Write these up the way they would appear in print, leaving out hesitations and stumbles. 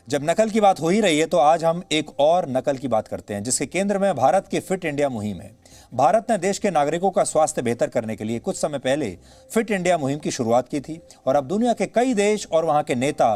जब नकल की बात हो ही रही है तो आज हम एक और नकल की बात करते हैं जिसके केंद्र में भारत की फिट इंडिया मुहिम है। भारत ने देश के नागरिकों का स्वास्थ्य बेहतर करने के लिए कुछ समय पहले फिट इंडिया मुहिम की शुरुआत की थी और अब दुनिया के कई देश और वहां के नेता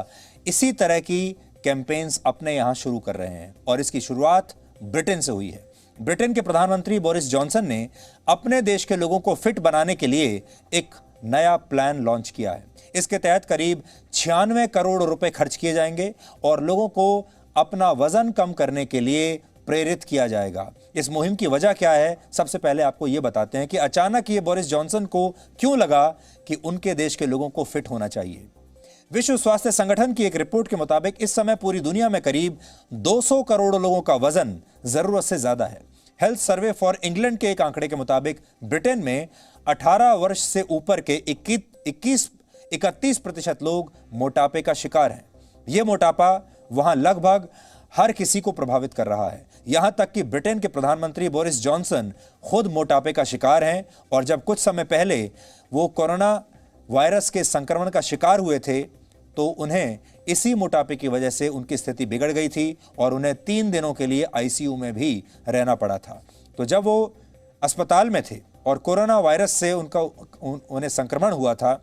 इसी तरह की कैंपेन्स अपने यहां शुरू कर रहे हैं और इसकी शुरुआत ब्रिटेन से हुई है। ब्रिटेन के प्रधानमंत्री बोरिस जॉनसन ने अपने देश के लोगों को फिट बनाने के लिए एक नया प्लान लॉन्च किया है। इसके तहत करीब 96 करोड़ रुपए खर्च किए जाएंगे और लोगों को अपना वजन कम करने के लिए प्रेरित किया जाएगा। इस मुहिम की वजह क्या है, सबसे पहले आपको यह बताते हैं कि अचानक ये बोरिस जॉनसन को क्यों लगा कि उनके देश के लोगों को फिट होना चाहिए। विश्व स्वास्थ्य संगठन की एक रिपोर्ट के मुताबिक इस समय पूरी दुनिया में करीब 200 करोड़ लोगों का वजन जरूरत से ज्यादा है। हेल्थ सर्वे फॉर इंग्लैंड के एक आंकड़े के मुताबिक ब्रिटेन में 18 वर्ष से ऊपर के 31% लोग मोटापे का शिकार हैं। यह मोटापा वहां लगभग हर किसी को प्रभावित कर रहा है। यहां तक कि ब्रिटेन के प्रधानमंत्री बोरिस जॉनसन खुद मोटापे का शिकार हैं और जब कुछ समय पहले वो कोरोना वायरस के संक्रमण का शिकार हुए थे तो उन्हें इसी मोटापे की वजह से उनकी स्थिति बिगड़ गई थी और उन्हें 3 दिनों के लिए आईसीयू में भी रहना पड़ा था। तो जब वो अस्पताल में थे और कोरोना वायरस से उन्हें संक्रमण हुआ था,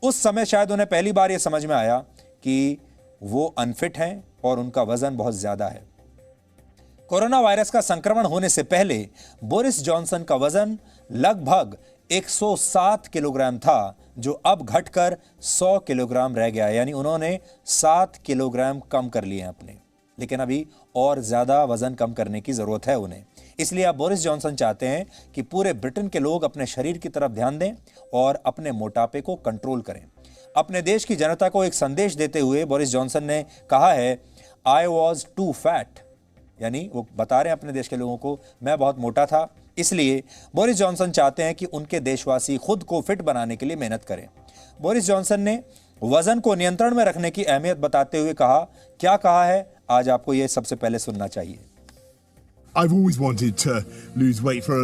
उस समय शायद उन्हें पहली बार यह समझ में आया कि वो अनफिट हैं और उनका वजन बहुत ज्यादा है। कोरोना वायरस का संक्रमण होने से पहले बोरिस जॉनसन का वजन लगभग 107 किलोग्राम था, जो अब घटकर 100 किलोग्राम रह गया है। यानी उन्होंने 7 किलोग्राम कम कर लिए हैं अपने, लेकिन अभी और ज्यादा वजन कम करने की जरूरत है उन्हें। इसलिए अब बोरिस जॉनसन चाहते हैं कि पूरे ब्रिटेन के लोग अपने शरीर की तरफ ध्यान दें और अपने मोटापे को कंट्रोल करें। अपने देश की जनता को एक संदेश देते हुए बोरिस जॉनसन ने कहा है, आई वॉज टू फैट, यानी वो बता रहे हैं अपने देश के लोगों को, मैं बहुत मोटा था। इसलिए बोरिस जॉनसन चाहते हैं कि उनके देशवासी खुद को फिट बनाने के लिए मेहनत करें। बोरिस जॉनसन ने वजन को नियंत्रण में रखने की अहमियत बताते हुए क्या कहा है, आज आपको यह सबसे पहले सुनना चाहिए। I've always wanted to lose weight for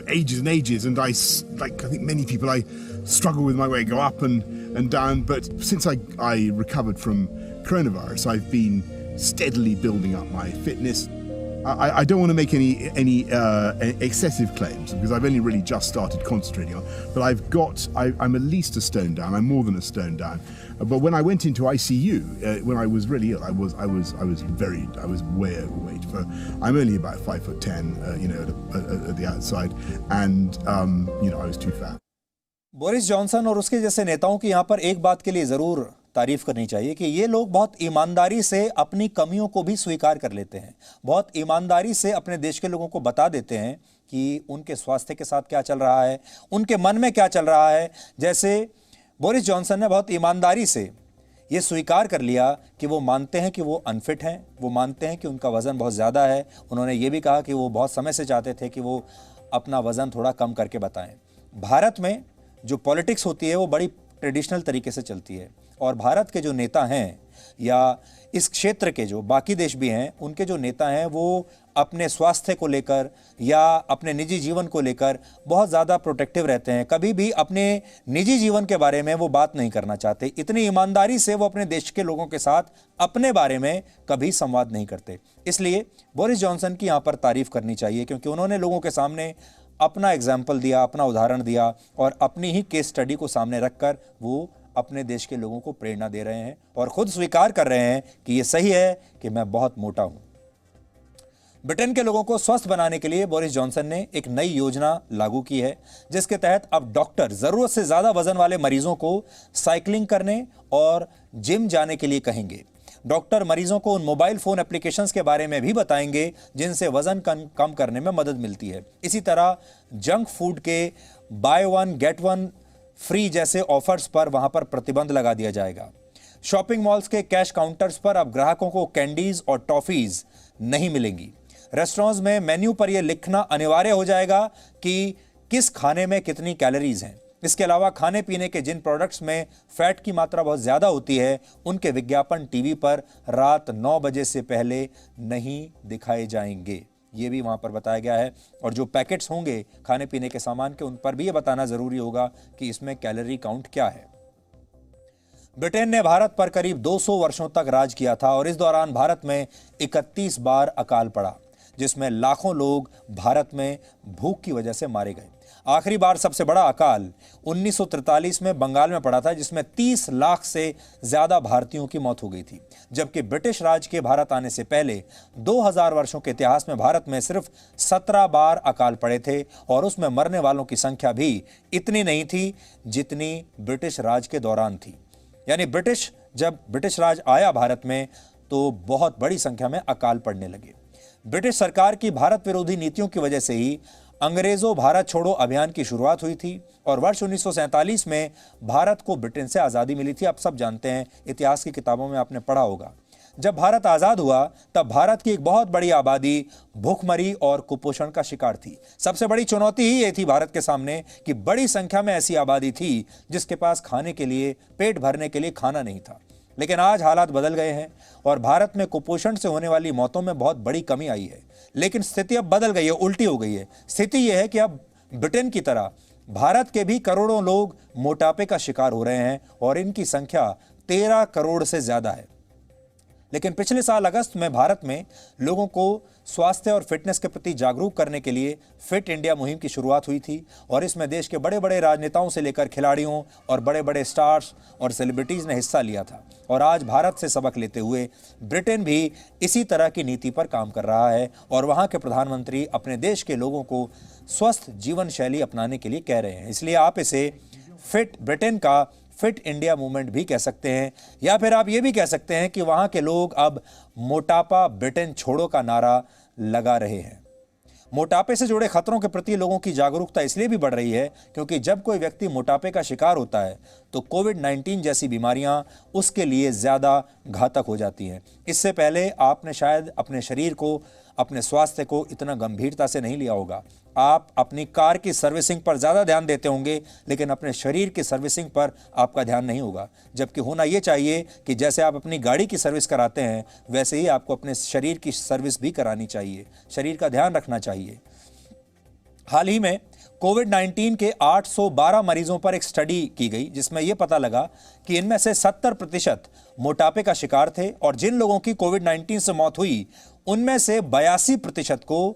ages and ages, and I think many people, I struggle with my weight, go up and down. But since I recovered from coronavirus, I've been steadily building up my fitness. I don't want to make any excessive claims because I've only really just started concentrating on. But I'm at least a stone down. I'm more than a stone down. But when I went into ICU, when I was really ill, I was way overweight. I'm only about 5'10", at the outside, and I was too fat. Boris Johnson और उसके जैसे नेताओं की यहां पर एक बात के लिए जरूर तारीफ करनी चाहिए कि ये लोग बहुत ईमानदारी से अपनी कमियों को भी स्वीकार कर लेते हैं। बहुत ईमानदारी से अपने देश के लोगों को बता देते हैं कि उनके स्वास्थ्य के साथ क्या चल रहा है, उनके मन में क्या चल रहा है। जैसे बोरिस जॉनसन ने बहुत ईमानदारी से ये स्वीकार कर लिया कि वो मानते हैं कि वो अनफिट हैं, वो मानते हैं कि उनका वज़न बहुत ज़्यादा है। उन्होंने ये भी कहा कि वो बहुत समय से चाहते थे कि वो अपना वज़न थोड़ा कम करके बताएं। भारत में जो पॉलिटिक्स होती है वो बड़ी ट्रेडिशनल तरीके से चलती है और भारत के जो नेता हैं या इस क्षेत्र के जो बाकी देश भी हैं, उनके जो नेता हैं वो अपने स्वास्थ्य को लेकर या अपने निजी जीवन को लेकर बहुत ज़्यादा प्रोटेक्टिव रहते हैं। कभी भी अपने निजी जीवन के बारे में वो बात नहीं करना चाहते। इतनी ईमानदारी से वो अपने देश के लोगों के साथ अपने बारे में कभी संवाद नहीं करते। इसलिए बोरिस जॉनसन की यहाँ पर तारीफ करनी चाहिए क्योंकि उन्होंने लोगों के सामने अपना एग्जाम्पल दिया, अपना उदाहरण दिया और अपनी ही केस स्टडी को सामने रखकर वो अपने देश के लोगों को प्रेरणा दे रहे हैं और खुद स्वीकार कर रहे हैं कि यह सही है कि मैं बहुत मोटा हूं। ब्रिटेन के लोगों को स्वस्थ बनाने के लिए बोरिस जॉनसन ने एक नई योजना लागू की है जिसके तहत अब डॉक्टर जरूरत से ज्यादा वजन वाले मरीजों को साइकिलिंग करने और जिम जाने के लिए कहेंगे। डॉक्टर मरीजों को उन मोबाइल फोन एप्लीकेशंस के बारे में भी बताएंगे जिनसे वजन कम करने में मदद मिलती है। इसी तरह जंक फूड के by one get one free जैसे ऑफर्स पर वहां पर प्रतिबंध लगा दिया जाएगा। शॉपिंग मॉल्स के कैश काउंटर्स पर अब ग्राहकों को कैंडीज और टॉफीज नहीं मिलेंगी। रेस्टोरेंट्स में मेन्यू पर यह लिखना अनिवार्य हो जाएगा कि किस खाने में कितनी कैलोरीज हैं। इसके अलावा खाने पीने के जिन प्रोडक्ट्स में फैट की मात्रा बहुत ज्यादा होती है उनके विज्ञापन टीवी पर रात 9 बजे से पहले नहीं दिखाए जाएंगे। ये भी वहां पर बताया गया है। और जो पैकेट्स होंगे खाने पीने के सामान के, उन पर भी ये बताना जरूरी होगा कि इसमें कैलोरी काउंट क्या है। ब्रिटेन ने भारत पर करीब 200 वर्षों तक राज किया था और इस दौरान भारत में 31 बार अकाल पड़ा, जिसमें लाखों लोग भारत में भूख की वजह से मारे गए। आखिरी बार सबसे बड़ा अकाल 1943 में बंगाल में पड़ा था, जिसमें 30 लाख से ज्यादा भारतीयों की मौत हो गई थी। जबकि ब्रिटिश राज के भारत आने से पहले 2000 वर्षों के इतिहास में भारत में सिर्फ 17 बार अकाल पड़े थे और उसमें मरने वालों की संख्या भी इतनी नहीं थी जितनी ब्रिटिश राज के दौरान थी। यानी जब ब्रिटिश राज आया भारत में तो बहुत बड़ी संख्या में अकाल पड़ने लगे। ब्रिटिश सरकार की भारत विरोधी नीतियों की वजह से ही अंग्रेजों भारत छोड़ो अभियान की शुरुआत हुई थी और वर्ष 1947 में भारत को ब्रिटेन से आज़ादी मिली थी। आप सब जानते हैं, इतिहास की किताबों में आपने पढ़ा होगा। जब भारत आज़ाद हुआ तब भारत की एक बहुत बड़ी आबादी भूखमरी और कुपोषण का शिकार थी। सबसे बड़ी चुनौती ही ये थी भारत के सामने कि बड़ी संख्या में ऐसी आबादी थी जिसके पास खाने के लिए, पेट भरने के लिए खाना नहीं था। लेकिन आज हालात बदल गए हैं और भारत में कुपोषण से होने वाली मौतों में बहुत बड़ी कमी आई है। लेकिन स्थिति अब बदल गई है, उल्टी हो गई है। स्थिति यह है कि अब ब्रिटेन की तरह भारत के भी करोड़ों लोग मोटापे का शिकार हो रहे हैं और इनकी संख्या 13 करोड़ से ज्यादा है। लेकिन पिछले साल अगस्त में भारत में लोगों को स्वास्थ्य और फिटनेस के प्रति जागरूक करने के लिए फिट इंडिया मुहिम की शुरुआत हुई थी और इसमें देश के बड़े बड़े राजनेताओं से लेकर खिलाड़ियों और बड़े बड़े स्टार्स और सेलिब्रिटीज ने हिस्सा लिया था। और आज भारत से सबक लेते हुए ब्रिटेन भी इसी तरह की नीति पर काम कर रहा है और वहां के प्रधानमंत्री अपने देश के लोगों को स्वस्थ जीवन शैली अपनाने के लिए कह रहे हैं। इसलिए आप इसे फिट ब्रिटेन का फिट इंडिया मूवमेंट भी कह सकते हैं, या फिर आप ये भी कह सकते हैं कि वहां के लोग अब मोटापा ब्रिटेन छोड़ो का नारा लगा रहे हैं। मोटापे से जुड़े खतरों के प्रति लोगों की जागरूकता इसलिए भी बढ़ रही है क्योंकि जब कोई व्यक्ति मोटापे का शिकार होता है तो कोविड-19 जैसी बीमारियां उसके लिए ज्यादा घातक हो जाती हैं। इससे पहले आपने शायद अपने शरीर को, अपने स्वास्थ्य को इतना गंभीरता से नहीं लिया होगा। आप अपनी कार की सर्विसिंग पर ज़्यादा ध्यान देते होंगे, लेकिन अपने शरीर की सर्विसिंग पर आपका ध्यान नहीं होगा। जबकि होना ये चाहिए कि जैसे आप अपनी गाड़ी की सर्विस कराते हैं वैसे ही आपको अपने शरीर की सर्विस भी करानी चाहिए, शरीर का ध्यान रखना चाहिए। हाल ही में कोविड-19 के 812 मरीजों पर एक स्टडी की गई जिसमें यह पता लगा कि इनमें से 70% मोटापे का शिकार थे और जिन लोगों की कोविड-19 से मौत हुई उनमें से 82% को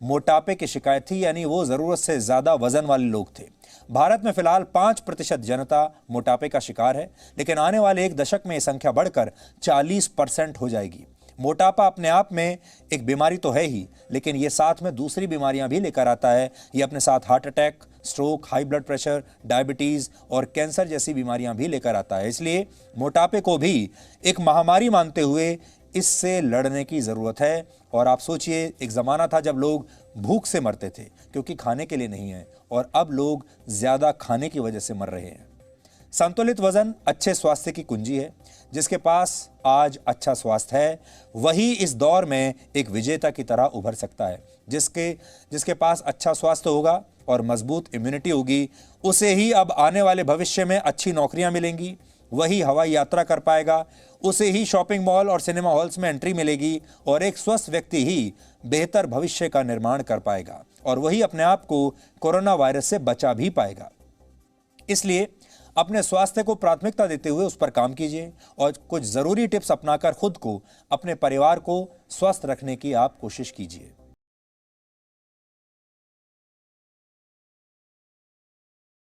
मोटापे की शिकायत थी, यानी वो जरूरत से ज्यादा वजन वाले लोग थे। भारत में फिलहाल 5% जनता मोटापे का शिकार है, लेकिन आने वाले एक दशक में यह संख्या बढ़कर 40% हो जाएगी। मोटापा अपने आप में एक बीमारी तो है ही, लेकिन ये साथ में दूसरी बीमारियां भी लेकर आता है। ये अपने साथ heart attack, stroke, high blood pressure, diabetes और कैंसर जैसी बीमारियां भी लेकर आता है। इसलिए मोटापे को भी एक महामारी मानते हुए इससे लड़ने की जरूरत है। और आप सोचिए, एक जमाना था जब लोग भूख से मरते थे क्योंकि खाने के लिए नहीं है, और अब लोग ज्यादा खाने की वजह से मर रहे हैं। संतुलित वजन अच्छे स्वास्थ्य की कुंजी है। जिसके पास आज अच्छा स्वास्थ्य है वही इस दौर में एक विजेता की तरह उभर सकता है। जिसके पास अच्छा स्वास्थ्य होगा और मजबूत इम्यूनिटी होगी, उसे ही अब आने वाले भविष्य में अच्छी नौकरियां मिलेंगी, वही हवाई यात्रा कर पाएगा, उसे ही शॉपिंग मॉल और सिनेमा हॉल्स में एंट्री मिलेगी, और एक स्वस्थ व्यक्ति ही बेहतर भविष्य का निर्माण कर पाएगा और वही अपने आप को कोरोना वायरस से बचा भी पाएगा। इसलिए अपने स्वास्थ्य को प्राथमिकता देते हुए उस पर काम कीजिए और कुछ जरूरी टिप्स अपनाकर खुद को, अपने परिवार को स्वस्थ रखने की आप कोशिश कीजिए।